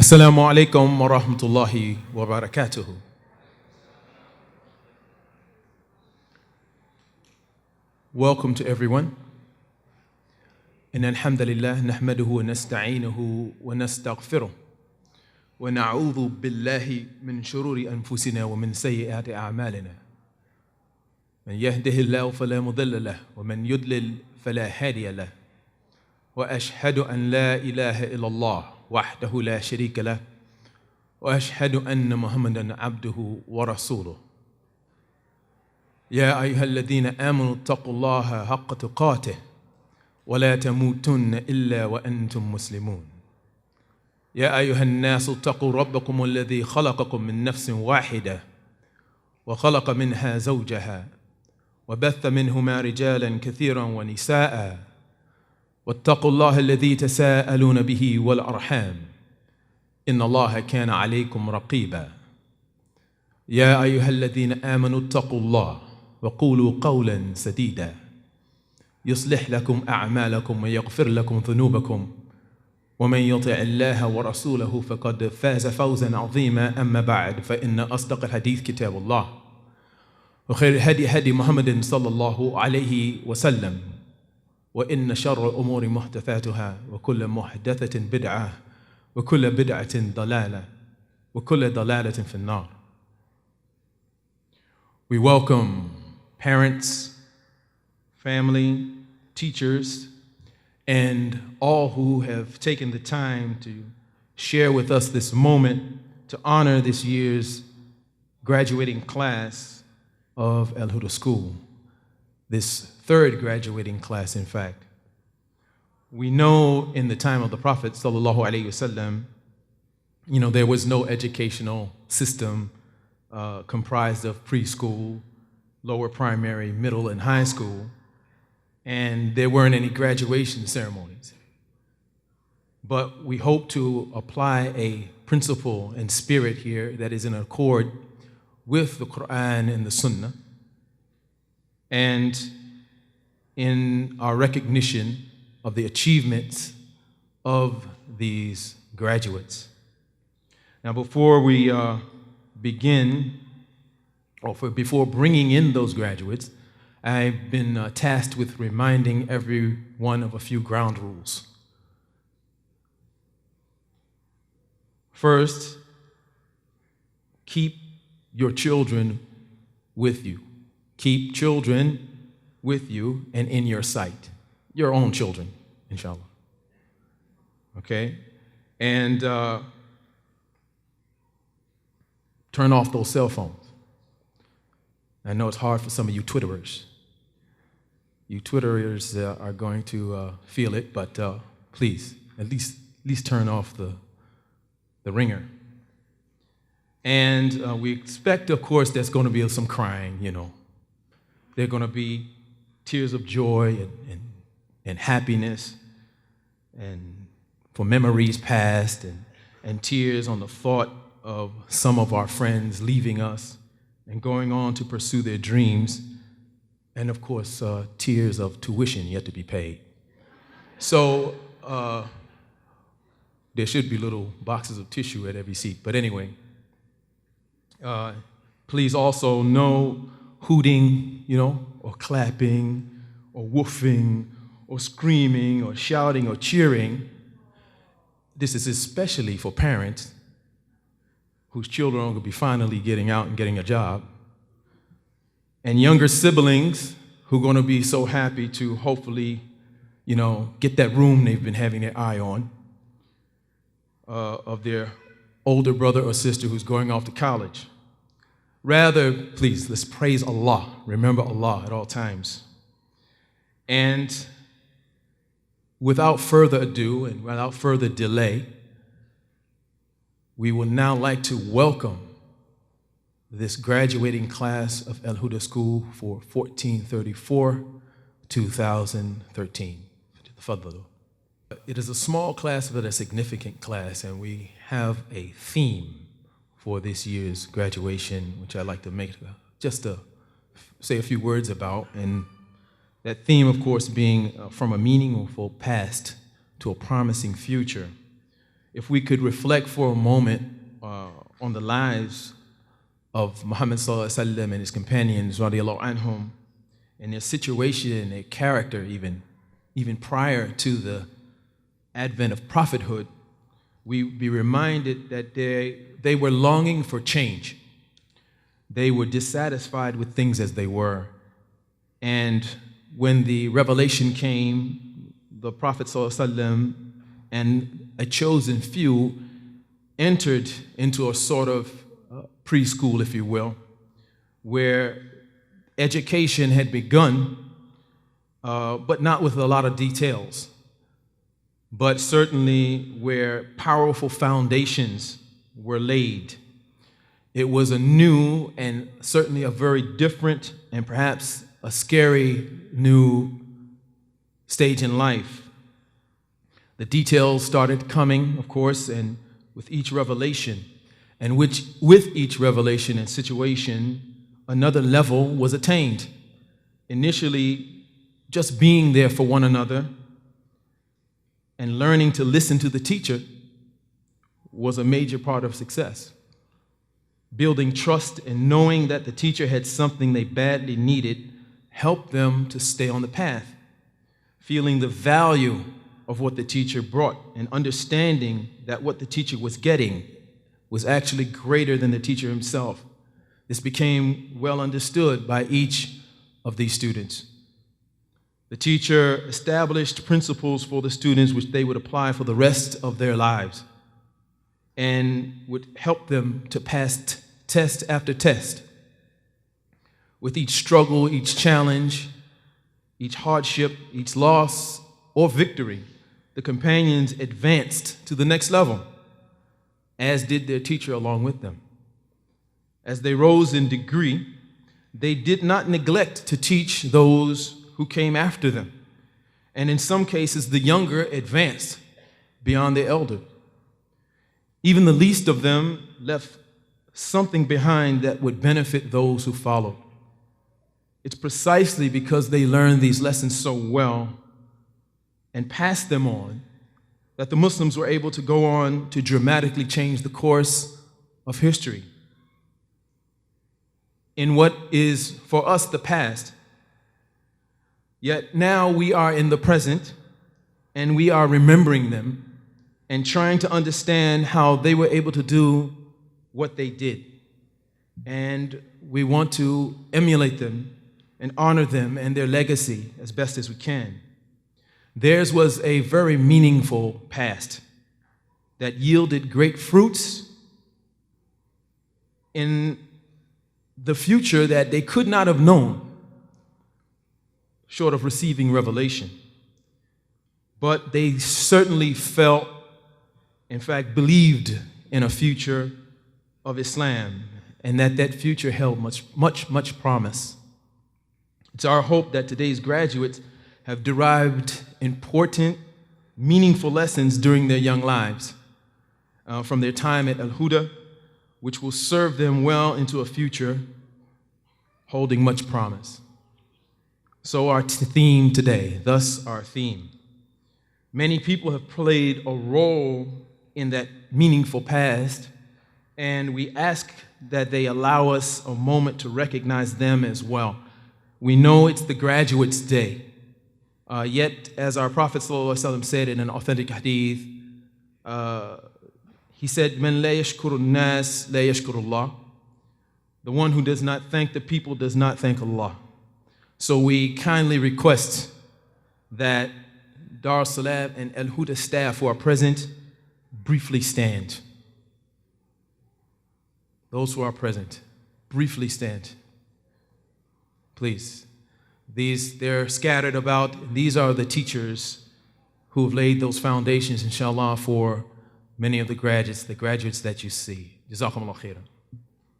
Assalamu alaikum wa rahmatullahi wa barakatuh. Welcome to everyone. إن الحمد لله نحمده ونستعينه ونستغفره ونعوذ بالله من شرور أنفسنا ومن سيئات أعمالنا. من يهده الله فلا مضل له ومن يضلل فلا هادي له. وأشهد أن لا إله إلا الله وحده لا شريك له وأشهد أن محمدًا عبده ورسوله. يا أيها الذين آمنوا اتقوا الله حق تقاته ولا تموتن إلا وأنتم مسلمون. يا أيها الناس اتقوا ربكم الذي خلقكم من نفس واحدة وخلق منها زوجها وبث منهما رجالا كثيرا ونساء واتقوا الله الذي تساءلون به والأرحام إن الله كان عليكم رقيبا. يا أيها الذين آمنوا اتقوا الله وقولوا قولا سديدا يصلح لكم أعمالكم ويغفر لكم ذنوبكم ومن يطع الله ورسوله فقد فاز فوزا عظيما. أما بعد فإن أصدق الحديث كتاب الله وخير الهدي هدي محمد صلى الله عليه وسلم وإن شر الأمور محدثاتها وكل محدثة بدعة وكل بدعة ضلالة وكل ضلالة في النار. We welcome parents, family, teachers, and all who have taken the time to share with us this moment to honor this year's graduating class of Al-Huda School, this third graduating class, in fact. We know in the time of the Prophet sallallahu alaihi wasallam, there was no educational system comprised of preschool, lower primary, middle, and high school, and there weren't any graduation ceremonies. But we hope to apply a principle and spirit here that is in accord with the Quran and the Sunnah, and in our recognition of the achievements of these graduates. Now, before we begin, before bringing in those graduates, I've been tasked with reminding everyone of a few ground rules. First, keep your children with you. Keep children with you and in your sight. Your own children, inshallah. Okay? And turn off those cell phones. I know it's hard for some of you Twitterers. You Twitterers are going to feel it, but please, at least turn off the ringer. And we expect, of course, there's going to be some crying, There are going to be tears of joy and happiness, and for memories past, and tears on the thought of some of our friends leaving us and going on to pursue their dreams, and of course, tears of tuition yet to be paid. So there should be little boxes of tissue at every seat. But anyway, please also no hooting, or clapping, or woofing, or screaming, or shouting, or cheering. This is especially for parents whose children are going to be finally getting out and getting a job, and younger siblings who are going to be so happy to hopefully, get that room they've been having their eye on of their older brother or sister who's going off to college. Rather, please, let's praise Allah. Remember Allah at all times. And without further ado and without further delay, we would now like to welcome this graduating class of Al-Huda School for 1434-2013. It is a small class but a significant class, and we have a theme for this year's graduation, which I'd like to make just to say a few words about. And that theme, of course, being from a meaningful past to a promising future. if we could reflect for a moment on the lives of Muhammad sallallahu alaihi wasallam and his companions, radiallahu anhum, and their situation and their character even prior to the advent of prophethood, we be reminded that they were longing for change. They were dissatisfied with things as they were. And when the revelation came, the Prophet ﷺ and a chosen few entered into a sort of preschool, if you will, where education had begun, but not with a lot of details, but certainly where powerful foundations were laid. It was a new and certainly a very different and perhaps a scary new stage in life. The details started coming, of course, and with each revelation, and with each revelation and situation, another level was attained. Initially, just being there for one another and learning to listen to the teacher was a major part of success. Building trust and knowing that the teacher had something they badly needed helped them to stay on the path. Feeling the value of what the teacher brought and understanding that what the teacher was getting was actually greater than the teacher himself. This became well understood by each of these students. The teacher established principles for the students which they would apply for the rest of their lives and would help them to pass test after test. With each struggle, each challenge, each hardship, each loss or victory, the companions advanced to the next level, as did their teacher along with them. As they rose in degree, they did not neglect to teach those who came after them. And in some cases, the younger advanced beyond the elder. Even the least of them left something behind that would benefit those who followed. It's precisely because they learned these lessons so well and passed them on that the Muslims were able to go on to dramatically change the course of history. In what is for us the past, yet now we are in the present and we are remembering them and trying to understand how they were able to do what they did. And we want to emulate them and honor them and their legacy as best as we can. Theirs was a very meaningful past that yielded great fruits in the future that they could not have known, short of receiving revelation. But they certainly felt, in fact, believed in a future of Islam, and that future held much promise. It's our hope that today's graduates have derived important, meaningful lessons during their young lives from their time at Al-Huda, which will serve them well into a future holding much promise. So our theme today, thus our theme. Many people have played a role in that meaningful past, and we ask that they allow us a moment to recognize them as well. We know it's the graduates' day, yet as our Prophet ﷺ said in an authentic hadith, he said, "Man la yashkuru nas la yashkuru Allah." The one who does not thank the people does not thank Allah. So we kindly request that Dar Salam and Al-Huda staff who are present briefly stand. Those who are present, briefly stand. Please. They're scattered about. These are the teachers who have laid those foundations, inshallah, for many of the graduates that you see. Jazakumullah khairan.